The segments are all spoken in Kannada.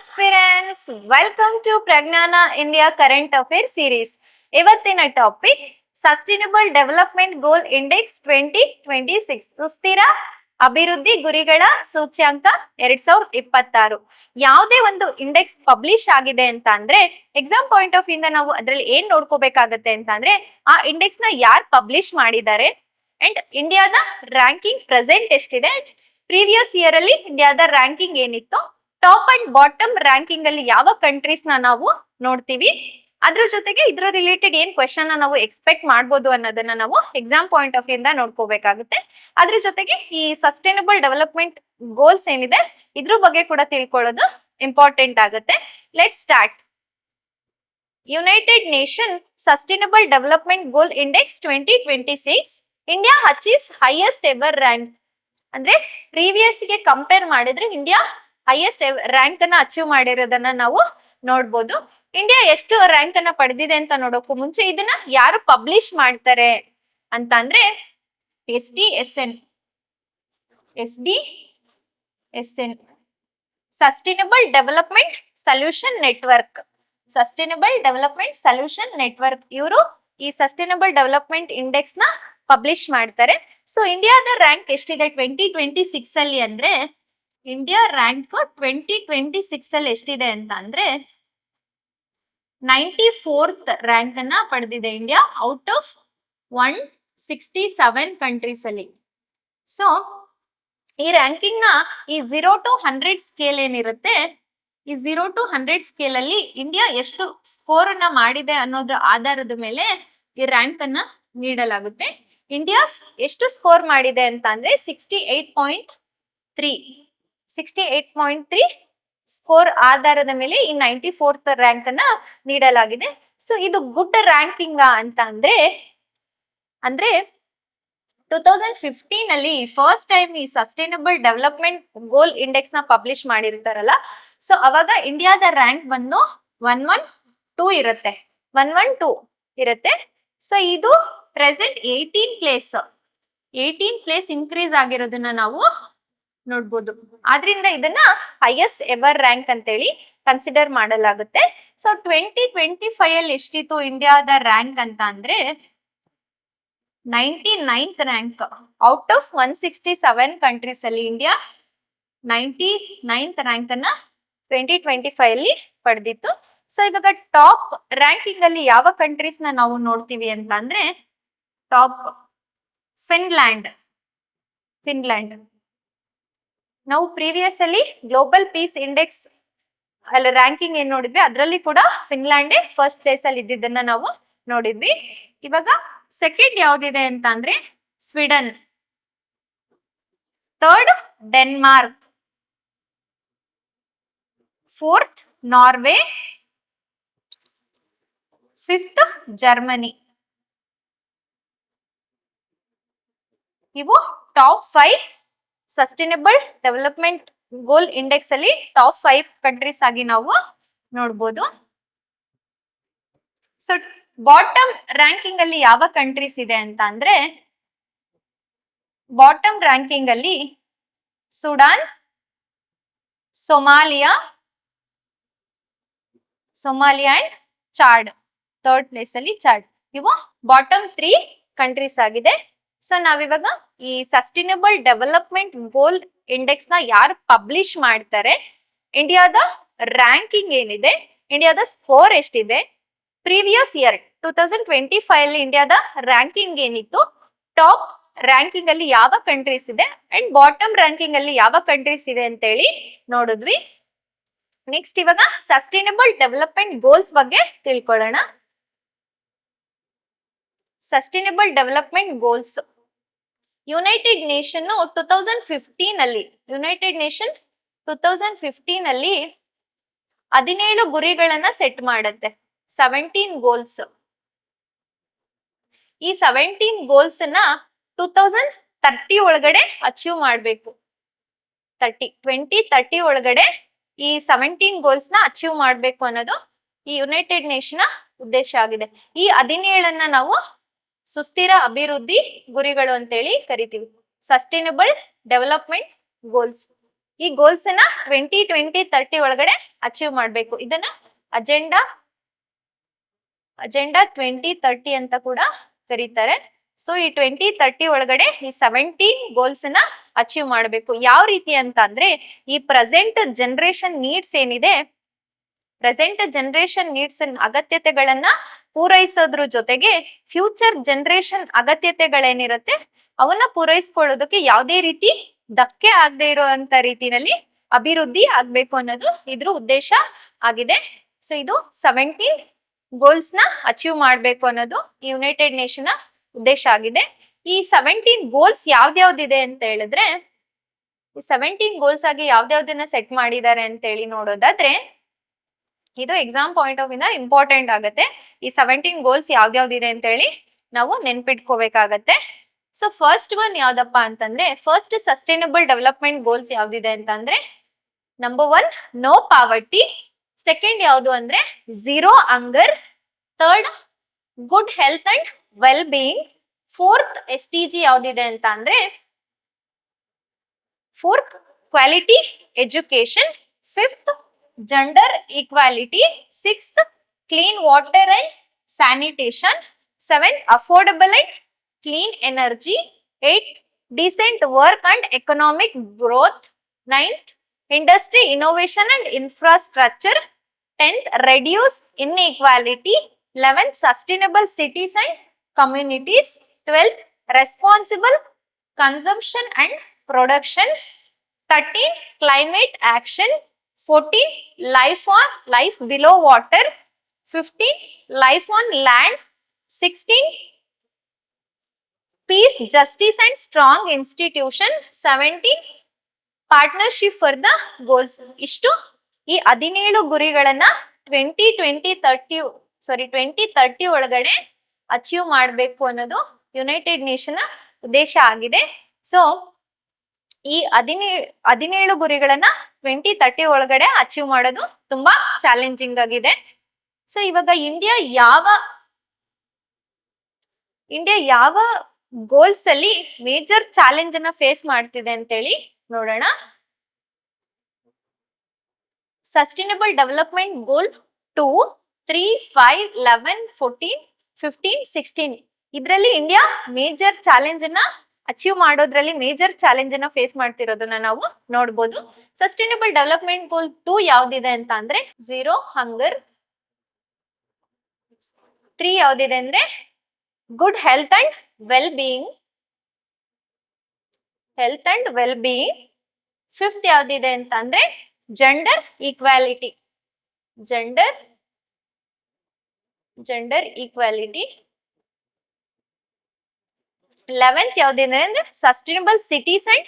Aspirants, welcome to Prajnana India current affair series. ಇವತ್ತಿನ topic sustainable development goal index 2026 ಸುಸ್ಥಿರ ಅಭಿವೃದ್ಧಿ ಗುರಿಗಳ ಸೂಚ್ಯಾಂಕ 2026. ಯಾವುದೇ ಒಂದು ಇಂಡೆಕ್ಸ್ ಪಬ್ಲಿಷ್ ಆಗಿದೆ ಅಂತ ಅಂದ್ರೆ ಎಕ್ಸಾಮ್ ಪಾಯಿಂಟ್ ಆಫ್ ಇಂದ ನಾವು ಅದ್ರಲ್ಲಿ ಏನ್ ನೋಡ್ಕೋಬೇಕಾಗತ್ತೆ ಅಂತ ಅಂದ್ರೆ ಆ ಇಂಡೆಕ್ಸ್ ನ ಯಾರು ಪಬ್ಲಿಷ್ ಮಾಡಿದ್ದಾರೆ ಅಂಡ್ ಇಂಡಿಯಾದ ರ್ಯಾಂಕಿಂಗ್ ಪ್ರೆಸೆಂಟ್ ಎಷ್ಟಿದೆ, ಪ್ರೀವಿಯಸ್ ಇಯರ್ ಅಲ್ಲಿ ಇಂಡಿಯಾದ ರ್ಯಾಂಕಿಂಗ್ ಏನಿತ್ತು, ಟಾಪ್ ಅಂಡ್ ಬಾಟಮ್ ರ್ಯಾಂಕಿಂಗ್ ಅಲ್ಲಿ ಯಾವ ಕಂಟ್ರೀಸ್ ನಾವು ನೋಡ್ತೀವಿ, ಅದ್ರ ಜೊತೆಗೆ ಇದ್ರ ರಿಲೇಟೆಡ್ ಏನ್ ಕ್ವೆಶನ್ ನಾವು ಎಕ್ಸ್ಪೆಕ್ಟ್ ಮಾಡ್ಬೋದು ಅನ್ನೋದನ್ನ ನಾವು ಎಕ್ಸಾಮ್ ಪಾಯಿಂಟ್ ಆಫ್ ಇಂದ ನೋಡ್ಕೋಬೇಕಾಗುತ್ತೆ. ಅದ್ರ ಜೊತೆಗೆ ಈ ಸಸ್ಟೈನಬಲ್ ಡೆವಲಪ್ಮೆಂಟ್ ಗೋಲ್ಸ್ ಏನಿದೆ ಇದ್ರ ಬಗ್ಗೆ ಕೂಡ ತಿಳ್ಕೊಳ್ಳೋದು ಇಂಪಾರ್ಟೆಂಟ್ ಆಗುತ್ತೆ. Let start. United Nation sustainable development goal index 2026 India achieves highest ever rank. ಅಂದ್ರೆ ಪ್ರೀವಿಯಸ್ ಗೆ ಕಂಪೇರ್ ಮಾಡಿದ್ರೆ ಇಂಡಿಯಾ ಹೈಯೆಸ್ಟ್ ರ್ಯಾಂಕ್ ಅನ್ನ ಅಚೀವ್ ಮಾಡಿರೋದನ್ನ ನಾವು ನೋಡ್ಬೋದು. ಇಂಡಿಯಾ ಎಷ್ಟು ರ್ಯಾಂಕ್ ಅನ್ನ ಪಡೆದಿದೆ ಅಂತ ನೋಡೋಕು ಮುಂಚೆ ಇದನ್ನ ಯಾರು ಪಬ್ಲಿಷ್ ಮಾಡ್ತಾರೆ ಅಂತ ಅಂದ್ರೆ SDSN sustainable development solution network. ಇವರು ಈ ಸಸ್ಟೈನಬಲ್ ಡೆವಲಪ್ಮೆಂಟ್ ಇಂಡೆಕ್ಸ್ ನ ಪಬ್ಲಿಷ್ ಮಾಡ್ತಾರೆ. ಸೊ ಇಂಡಿಯಾದ ರ್ಯಾಂಕ್ ಎಷ್ಟಿದೆ 2026 ಅಲ್ಲಿ ಅಂದ್ರೆ ಇಂಡಿಯಾ ರ್ಯಾಂಕ್ 2026 ಅಲ್ಲಿ ಎಷ್ಟಿದೆ ಅಂತ ಅಂದ್ರೆ 94th ರ್ಯಾಂಕ್ ಅನ್ನ ಪಡೆದಿದೆ ಇಂಡಿಯಾ ಔಟ್ ಆಫ್ 167 ಕಂಟ್ರೀಸ್ ಅಲ್ಲಿ. ಸೊ ಈ ರ್ಯಾಂಕಿಂಗ್ ನ ಈ 0 to 100 ಸ್ಕೇಲ್ ಏನಿರುತ್ತೆ, ಈ 0 to 100 ಸ್ಕೇಲ್ ಅಲ್ಲಿ ಇಂಡಿಯಾ ಎಷ್ಟು ಸ್ಕೋರ್ ಅನ್ನ ಮಾಡಿದೆ ಅನ್ನೋದ್ರ ಆಧಾರದ ಮೇಲೆ ಈ ರ್ಯಾಂಕ್ ಅನ್ನ ನೀಡಲಾಗುತ್ತೆ. ಇಂಡಿಯಾ ಎಷ್ಟು ಸ್ಕೋರ್ ಮಾಡಿದೆ ಅಂತ ಅಂದ್ರೆ 68.3 ಸ್ಕೋರ್ ಆಧಾರದ ಮೇಲೆ ಈ 94th ರ್ಯಾಂಕ್ ಅನ್ನ ನೀಡಲಾಗಿದೆ. ಸೊ ಇದು ಗುಡ್ ರ್ಯಾಂಕಿಂಗ್ ಅಂತ ಅಂದ್ರೆ 2015 ಅಲ್ಲಿ ಫಸ್ಟ್ ಟೈಮ್ ಈ ಸಸ್ಟೈನಬಲ್ ಡೆವಲಪ್ಮೆಂಟ್ ಗೋಲ್ ಇಂಡೆಕ್ಸ್ ನ ಪಬ್ಲಿಷ್ ಮಾಡಿರ್ತಾರಲ್ಲ, ಸೊ ಅವಾಗ ಇಂಡಿಯಾದ ರ್ಯಾಂಕ್ ಬಂದು 112 ಇರುತ್ತೆ. ಸೊ ಇದು ಪ್ರೆಸೆಂಟ್ 18 ಪ್ಲೇಸ್ ಇನ್ಕ್ರೀಸ್ ಆಗಿರೋದನ್ನ ನಾವು ನೋಡ್ಬೋದು. ಆದ್ರಿಂದ ಇದನ್ನ ಹೈಯೆಸ್ಟ್ ಎವರ್ ರ್ಯಾಂಕ್ ಅಂತೇಳಿ ಕನ್ಸಿಡರ್ ಮಾಡಲಾಗುತ್ತೆ. ಸೊ 2025 ಅಲ್ಲಿ ಎಷ್ಟಿತ್ತು ಇಂಡಿಯಾದ ರ್ಯಾಂಕ್ ಅಂತ ಅಂದ್ರೆ 99th rank out of 167 countries ಅಲ್ಲಿ ಇಂಡಿಯಾ 99th ರ್ಯಾಂಕ್ ಅನ್ನ 2025 ಅಲ್ಲಿ ಪಡೆದಿತ್ತು. ಸೊ ಇವಾಗ ಟಾಪ್ ರ್ಯಾಂಕಿಂಗ್ ಅಲ್ಲಿ ಯಾವ ಕಂಟ್ರೀಸ್ ನ ನಾವು ನೋಡ್ತೀವಿ ಅಂತ ಅಂದ್ರೆ ಟಾಪ್ ಫಿನ್ಲ್ಯಾಂಡ್. ನಾವು ಪ್ರೀವಿಯಸ್ ಅಲ್ಲಿ ಗ್ಲೋಬಲ್ ಪೀಸ್ ಇಂಡೆಕ್ಸ್ ಅಲ್ಲಿ ರ್ಯಾಂಕಿಂಗ್ ಏನ್ ನೋಡಿದ್ವಿ, ಅದರಲ್ಲಿ ಕೂಡ ಫಿನ್ಲ್ಯಾಂಡೇ ಫಸ್ಟ್ ಪ್ಲೇಸ್ ಅಲ್ಲಿ ಇದ್ದಿದ್ದನ್ನ ನಾವು ನೋಡಿದ್ವಿ. ಇವಾಗ ಸೆಕೆಂಡ್ ಯಾವ್ದಿದೆ ಅಂತ ಅಂದ್ರೆ Sweden, third Denmark, fourth Norway, fifth Germany. ಇವು top 5 sustainable development goal index ಅಲ್ಲಿ ಟಾಪ್ 5 ಕಂಟ್ರೀಸ್ ಆಗಿ ನಾವು ನೋಡ್ಬೋದು. ಸೊ ಬಾಟಮ್ ರ್ಯಾಂಕಿಂಗ್ ಅಲ್ಲಿ ಯಾವ ಕಂಟ್ರೀಸ್ ಇದೆ ಅಂತ ಅಂದ್ರೆ ಬಾಟಮ್ ರ್ಯಾಂಕಿಂಗ್ ಅಲ್ಲಿ Sudan, Somalia and Chad. Third place ಅಲ್ಲಿ ಚಾಡ್. ಇವು ಬಾಟಮ್ 3 ಕಂಟ್ರೀಸ್ ಆಗಿದೆ. ಸೊ ನಾವಿವಾಗ ಈ ಸಸ್ಟೈನಬಲ್ ಡೆವಲಪ್ಮೆಂಟ್ ಗೋಲ್ ಇಂಡೆಕ್ಸ್ ನ ಯಾರು ಪಬ್ಲಿಷ್ ಮಾಡ್ತಾರೆ, ಇಂಡಿಯಾದ ರ್ಯಾಂಕಿಂಗ್ ಏನಿದೆ, ಇಂಡಿಯಾದ ಸ್ಕೋರ್ ಎಷ್ಟಿದೆ, ಪ್ರೀವಿಯಸ್ ಇಯರ್ 2025 ಅಲ್ಲಿ ಇಂಡಿಯಾದ ರ್ಯಾಂಕಿಂಗ್ ಏನಿತ್ತು, ಟಾಪ್ ರ್ಯಾಂಕಿಂಗ್ ಅಲ್ಲಿ ಯಾವ ಕಂಟ್ರೀಸ್ ಇದೆ ಅಂಡ್ ಬಾಟಮ್ ರ್ಯಾಂಕಿಂಗ್ ಅಲ್ಲಿ ಯಾವ ಕಂಟ್ರೀಸ್ ಇದೆ ಅಂತ ಹೇಳಿ ನೋಡಿದ್ವಿ. ನೆಕ್ಸ್ಟ್ ಇವಾಗ ಸಸ್ಟೈನಬಲ್ ಡೆವಲಪ್ಮೆಂಟ್ ಗೋಲ್ಸ್ ಬಗ್ಗೆ ತಿಳ್ಕೊಳ್ಳೋಣ. Sustainable development goals United nation 2015 ಅಲ್ಲಿ 17 ಗುರಿಗಳನ್ನ ಸೆಟ್ ಮಾಡುತ್ತೆ. 17 ಗೋಲ್ಸ್. ಈ 17 ಗೋಲ್ಸ್ ಅನ್ನ 2030 ಒಳಗಡೆ ಅಚೀವ್ ಮಾಡ್ಬೇಕು. 2030 ಒಳಗಡೆ ಈ 17 ಗೋಲ್ಸ್ ನ ಅಚೀವ್ ಮಾಡ್ಬೇಕು ಅನ್ನೋದು ಈ ಯುನೈಟೆಡ್ ನೇಷನ್ ಉದ್ದೇಶ ಆಗಿದೆ. ಈ 17 ನಾವು ಸುಸ್ಥಿರ ಅಭಿವೃದ್ಧಿ ಗುರಿಗಳು ಅಂತೇಳಿ ಕರಿತೀವಿ, ಸಸ್ಟೈನಬಲ್ ಡೆವಲಪ್ಮೆಂಟ್ ಗೋಲ್ಸ್. ಈ ಗೋಲ್ಸ್ ನ 2030 ಒಳಗಡೆ ಅಚೀವ್ ಮಾಡ್ಬೇಕು. ಇದನ್ನ ಅಜೆಂಡಾ 2030 ಅಂತ ಕೂಡ ಕರೀತಾರೆ. ಸೊ ಈ 2030 ಒಳಗಡೆ ಈ 17 ಗೋಲ್ಸ್ ನ ಅಚೀವ್ ಮಾಡಬೇಕು. ಯಾವ ರೀತಿ ಅಂತ ಅಂದ್ರೆ, ಈ ಪ್ರೆಸೆಂಟ್ ಜನರೇಷನ್ ನೀಡ್ಸ್ ಏನಿದೆ, ಪ್ರೆಸೆಂಟ್ ಜನರೇಷನ್ ನೀಡ್ಸ್ ಅಗತ್ಯತೆಗಳನ್ನ ಪೂರೈಸೋದ್ರ ಜೊತೆಗೆ ಫ್ಯೂಚರ್ ಜನರೇಷನ್ ಅಗತ್ಯತೆಗಳೇನಿರುತ್ತೆ ಅವನ್ನ ಪೂರೈಸ್ಕೊಳ್ಳೋದಕ್ಕೆ ಯಾವುದೇ ರೀತಿ ಧಕ್ಕೆ ಆಗದೆ ಇರುವಂತ ರೀತಿನಲ್ಲಿ ಅಭಿವೃದ್ಧಿ ಆಗ್ಬೇಕು ಅನ್ನೋದು ಇದ್ರ ಉದ್ದೇಶ ಆಗಿದೆ. ಸೊ ಇದು 17 ಗೋಲ್ಸ್ ನ ಅಚೀವ್ ಮಾಡ್ಬೇಕು ಅನ್ನೋದು ಯುನೈಟೆಡ್ ನೇಷನ್ ಉದ್ದೇಶ ಆಗಿದೆ. ಈ 17 ಗೋಲ್ಸ್ ಯಾವ್ದ್ಯಾವ್ದಿದೆ ಅಂತ ಹೇಳಿದ್ರೆ, ಈ 17 ಗೋಲ್ಸ್ ಆಗಿ ಯಾವ್ದ್ಯಾವ್ದನ್ನ ಸೆಟ್ ಮಾಡಿದ್ದಾರೆ ಅಂತ ಹೇಳಿ ನೋಡೋದಾದ್ರೆ, ಇದು ಎಕ್ಸಾಮ್ ಪಾಯಿಂಟ್ ಆಫ್ ಇಂದ ಇಂಪಾರ್ಟೆಂಟ್ ಆಗತ್ತೆ. ಈ 17 ಗೋಲ್ಸ್ ಯಾವ್ದ್ಯಾವ್ದಿದೆ ಅಂತ ಹೇಳಿ ನಾವು ನೆನ್ಪಿಟ್ಕೋಬೇಕಾಗತ್ತೆ. ಸೊ ಫಸ್ಟ್ ಒನ್ ಯಾವ್ದಪ್ಪ ಅಂತಂದ್ರೆ, ಫಸ್ಟ್ ಸಸ್ಟೈನಬಲ್ ಡೆವಲಪ್ಮೆಂಟ್ ಗೋಲ್ಸ್ ಯಾವ್ದಿದೆ ಅಂತಂದ್ರೆ, ನಂಬರ್ 1 ನೋ ಪಾವರ್ಟಿ, ಸೆಕೆಂಡ್ ಯಾವ್ದು ಅಂದ್ರೆ zero hunger, third good health and well being, fourth SDG ಯಾವ್ದಿದೆ ಅಂತ ಅಂದ್ರೆ fourth quality education, fifth gender equality, sixth clean water and sanitation, seventh affordable and clean energy, eight decent work and economic growth, ninth industry innovation and infrastructure, 10th reduce inequality, 11th sustainable cities and communities, 12th responsible consumption and production, 13 climate action, 14 life below water, 15 life on land, 16 peace, justice and strong institution, 17 partnership for the goals. ಇಷ್ಟು ಈ 17 ಗುರಿಗಳನ್ನ 2030 ಒಳಗಡೆ ಅಚೀವ್ ಮಾಡಬೇಕು ಅನ್ನೋದು ಯುನೈಟೆಡ್ ನೇಷನ್ ಉದ್ದೇಶ ಆಗಿದೆ. ಸೊ ಈ 17 ಗುರಿಗಳನ್ನ 2030 ಒಳಗಡೆ ಅಚೀವ್ ಮಾಡೋದು ತುಂಬಾ ಚಾಲೆಂಜಿಂಗ್ ಆಗಿದೆ. ಸೊ ಇವಾಗ ಇಂಡಿಯಾ ಯಾವ ಗೋಲ್ಸ್ ಅಲ್ಲಿ ಮೇಜರ್ ಚಾಲೆಂಜ್ ಅನ್ನ ಫೇಸ್ ಮಾಡ್ತಿದೆ ಅಂತೇಳಿ ನೋಡೋಣ. ಸಸ್ಟೈನಬಲ್ ಡೆವಲಪ್ಮೆಂಟ್ ಗೋಲ್ 2, 3, 5, 11, 14, 15, 16 ಇದರಲ್ಲಿ ಇಂಡಿಯಾ ಮೇಜರ್ ಚಾಲೆಂಜ್ ಅನ್ನ ಅಚೀವ್ ಮಾಡೋದ್ರಲ್ಲಿ ಮೇಜರ್ ಚಾಲೆಂಜ್ ಅನ್ನ ಫೇಸ್ ಮಾಡ್ತಿರೋದನ್ನ ನಾವು ನೋಡ್ಬೋದು. ಸಸ್ಟೈನಬಲ್ ಡೆವಲಪ್ಮೆಂಟ್ ಗೋಲ್ 2 ಯಾವ್ದಿದೆ ಅಂತ ಅಂದ್ರೆ ಝೀರೋ ಹಂಗರ್, 3 ಯಾವ್ದಿದೆ ಅಂದ್ರೆ good health and well being, fifth ಯಾವ್ದಿದೆ ಅಂತ ಅಂದ್ರೆ ಜೆಂಡರ್ ಈಕ್ವಾಲಿಟಿ, 11th ಯಾವ್ದಿದೆ ಅಂದ್ರೆ sustainable cities and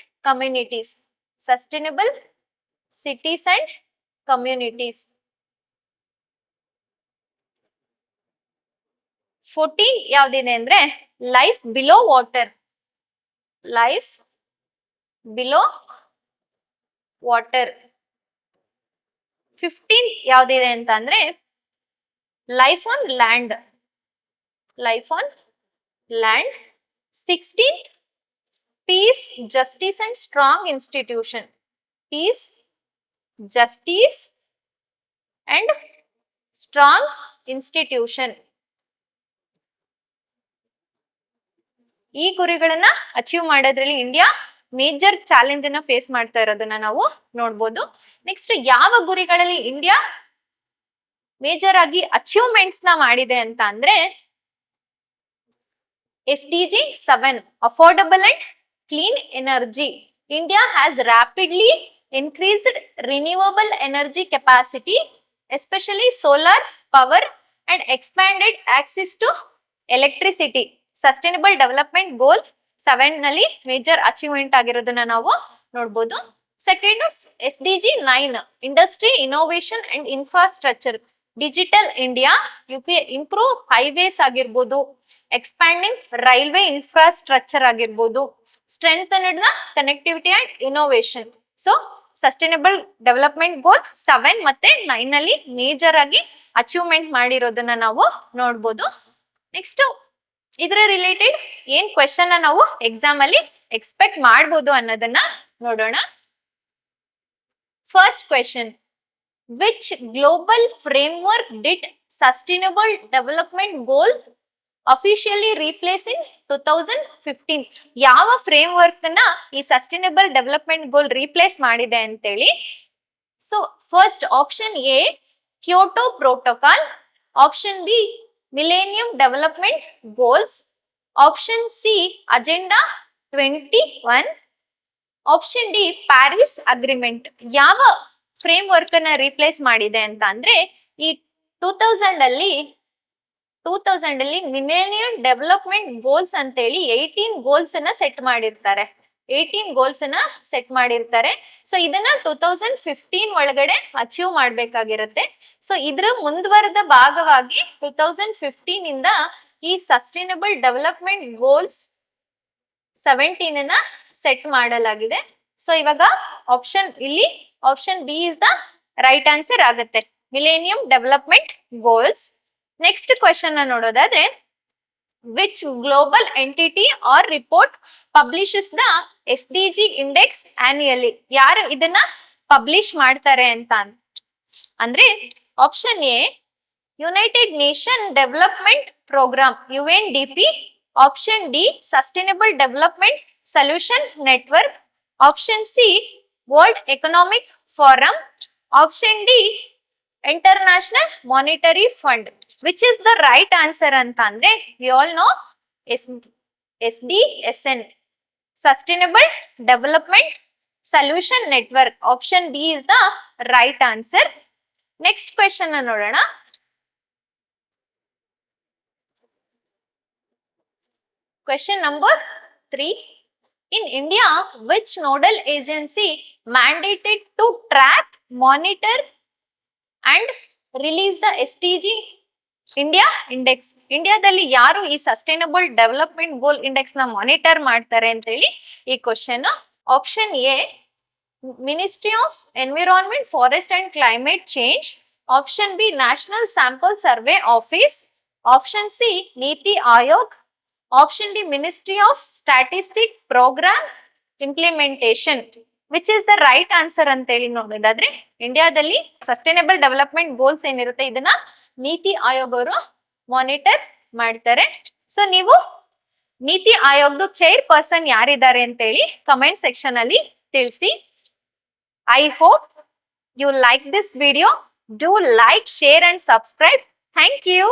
communities, 14th ಯಾವ್ದಿದೆ ಅಂದ್ರೆ ಲೈಫ್ ಬಿಲೋ ವಾಟರ್, 15th ಯಾವ್ದಿದೆ ಅಂತ ಅಂದ್ರೆ life on land, 16th peace, justice and strong institution, ಈ ಗುರಿಗಳನ್ನ ಅಚೀವ್ ಮಾಡೋದ್ರಲ್ಲಿ ಇಂಡಿಯಾ ಮೇಜರ್ ಚಾಲೆಂಜ್ ಅನ್ನ ಫೇಸ್ ಮಾಡ್ತಾ ಇರೋದನ್ನ ನಾವು ನೋಡ್ಬೋದು. ನೆಕ್ಸ್ಟ್ ಯಾವ ಗುರಿಗಳಲ್ಲಿ ಇಂಡಿಯಾ ಮೇಜರ್ ಆಗಿ ಅಚೀವ್ಮೆಂಟ್ಸ್ ನ ಮಾಡಿದೆ ಅಂತ ಅಂದ್ರೆ SDG 7 affordable and clean energy. India has rapidly increased renewable energy capacity, especially solar power, and expanded access to electricity. Sustainable Development Goal 7 ನಲ್ಲಿ ಮೇಜರ್ ಅಚೀವ್ಮೆಂಟ್ ಆಗಿರೋದನ್ನ ನಾವು ನೋಡ್ಬೋದು. Second SDG 9 industry innovation and infrastructure, digital India, improve highways ಆಗಿರ್ಬೋದು, ಎಕ್ಸ್ಪ್ಯಾಂಡಿಂಗ್ ರೈಲ್ವೆ ಇನ್ಫ್ರಾಸ್ಟ್ರಕ್ಚರ್ ಆಗಿರ್ಬೋದು, strengthened the connectivity and innovation. So sustainable development goal 7 ಮತ್ತೆ 9 ನಲ್ಲಿ ಮೇಜರ್ ಆಗಿ ಅಚೀವ್ಮೆಂಟ್ ಮಾಡಿರೋದನ್ನ ನಾವು ನೋಡ್ಬೋದು. ನೆಕ್ಸ್ಟ್ ಇದ್ರ ರಿಲೇಟೆಡ್ ಏನ್ ಕ್ವೆಶನ್ ನಾವು ಎಕ್ಸಾಮ್ ಅಲ್ಲಿ ಎಕ್ಸ್ಪೆಕ್ಟ್ ಮಾಡ್ಬೋದು ಅನ್ನೋದನ್ನ ನೋಡೋಣ. First question, which global framework did sustainable development goal officially replace in 2015? ಯಾವ ಫ್ರೇಮ್ ವರ್ಕ್ ನ ಈ ಸಸ್ಟೈನಬಲ್ ಡೆವಲಪ್ಮೆಂಟ್ ಗೋಲ್ ರೀಪ್ಲೇಸ್ ಮಾಡಿದೆ ಅಂತೇಳಿ. So first option A Kyoto protocol, option B millennium development goals, option C agenda 21, option D Paris agreement. ಯಾವ ಫ್ರೇಮ್ ವರ್ಕ್ ಅನ್ನ ರೀಪ್ಲೇಸ್ ಮಾಡಿದೆ ಅಂತ ಅಂದ್ರೆ ಈ 2000 ಅಲ್ಲಿ ಮಿಲೇನಿಯಂ ಡೆವಲಪ್ಮೆಂಟ್ ಗೋಲ್ಸ್ ಅಂತೇಳಿ 18 ಗೋಲ್ಸ್ ಅನ್ನ ಸೆಟ್ ಮಾಡಿರ್ತಾರೆ. 18 ಗೋಲ್ಸ್ ಅನ್ನ ಸೆಟ್ ಮಾಡಿರ್ತಾರೆ. ಸೊ ಇದನ್ನ 2015 ಒಳಗಡೆ ಅಚೀವ್ ಮಾಡ್ಬೇಕಾಗಿರುತ್ತೆ. ಸೊ ಇದ್ರ ಮುಂದುವರೆದ ಭಾಗವಾಗಿ 2015 ಇಂದ ಈ ಸಸ್ಟೈನಬಲ್ ಡೆವಲಪ್ಮೆಂಟ್ ಗೋಲ್ಸ್ 17 ಅನ್ನ ಸೆಟ್ ಮಾಡಲಾಗಿದೆ. ಸೊ ಇವಾಗ option B is the right answer ಆಗುತ್ತೆ, millennium development goals. Next question ನೋಡೋದಾದ್ರೆ, which global entity or report publishes the SDG index annually? ಯಾರು ಇದನ್ನ ಪಬ್ಲಿಷ್ ಮಾಡ್ತಾರೆ ಅಂತ ಅಂದ್ರೆ option A United Nation development programme UNDP, option D sustainable development solution network, option C world economic forum, option D international monetary fund. Which is the right answer ಅಂತ ಅಂದ್ರೆ we all know SDSN, sustainable development solution network. Option B is the right answer. Next question ನೋಡೋಣ. Question number 3. In India, which nodal agency mandated to track, monitor and release the SDG India Index? ಇಂಡಿಯಾದಲ್ಲಿ ಯಾರು ಈ ಸಸ್ಟೈನಬಲ್ ಡೆವಲಪ್ಮೆಂಟ್ ಗೋಲ್ ಇಂಡೆಕ್ಸ್ ನ ಮಾನಿಟರ್ ಮಾಡ್ತಾರೆ ಅಂತ ಹೇಳಿ ಈ question. Option A ministry of environment, forest and climate change, option B national sample survey office, option C Niti Aayog, option D ministry of statistic programme implementation. Which is the right answer ಅಂತ ಹೇಳಿ ನೋಡೋದಾದ್ರೆ ಇಂಡಿಯಾದಲ್ಲಿ ಸಸ್ಟೈನಬಲ್ ಡೆವಲಪ್ಮೆಂಟ್ ಗೋಲ್ಸ್ ಏನಿರುತ್ತೆ ಇದನ್ನ ನೀತಿ ಆಯೋಗ್ ಅವರು ಮಾನಿಟರ್ ಮಾಡ್ತಾರೆ. ಸೊ ನೀವು ನೀತಿ ಆಯೋಗದ ಚೇರ್ ಪರ್ಸನ್ ಯಾರಿದ್ದಾರೆ ಅಂತ ಹೇಳಿ ಕಮೆಂಟ್ ಸೆಕ್ಷನ್ ಅಲ್ಲಿ ತಿಳಿಸಿ. I hope you like this video. Do like, share and subscribe. Thank you.